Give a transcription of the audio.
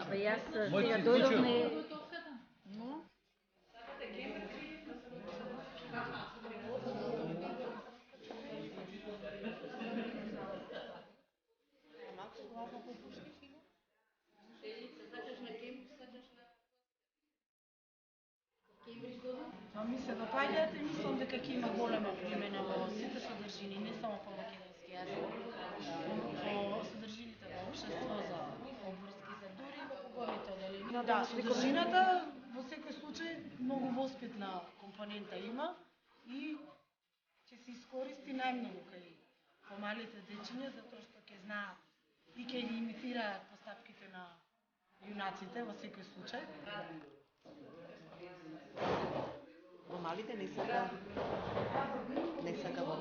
Абе и аз Моето сега се изключил. дойдохме. Но Малко главно попушти сега. Ми се допаѓаат и мислам дека ќе има голема примена во сите содржини, не само по македонски јазик, во содржините во општество за обврски за дури во куповите оделени. Да, содржината во секој случај многу воспитна компонента има и ќе се искористи најмногу кај помалите дечиња затоа што ќе знаат и ќе ги имитираат постапките на јунаците во секој случај. Помалите не сака во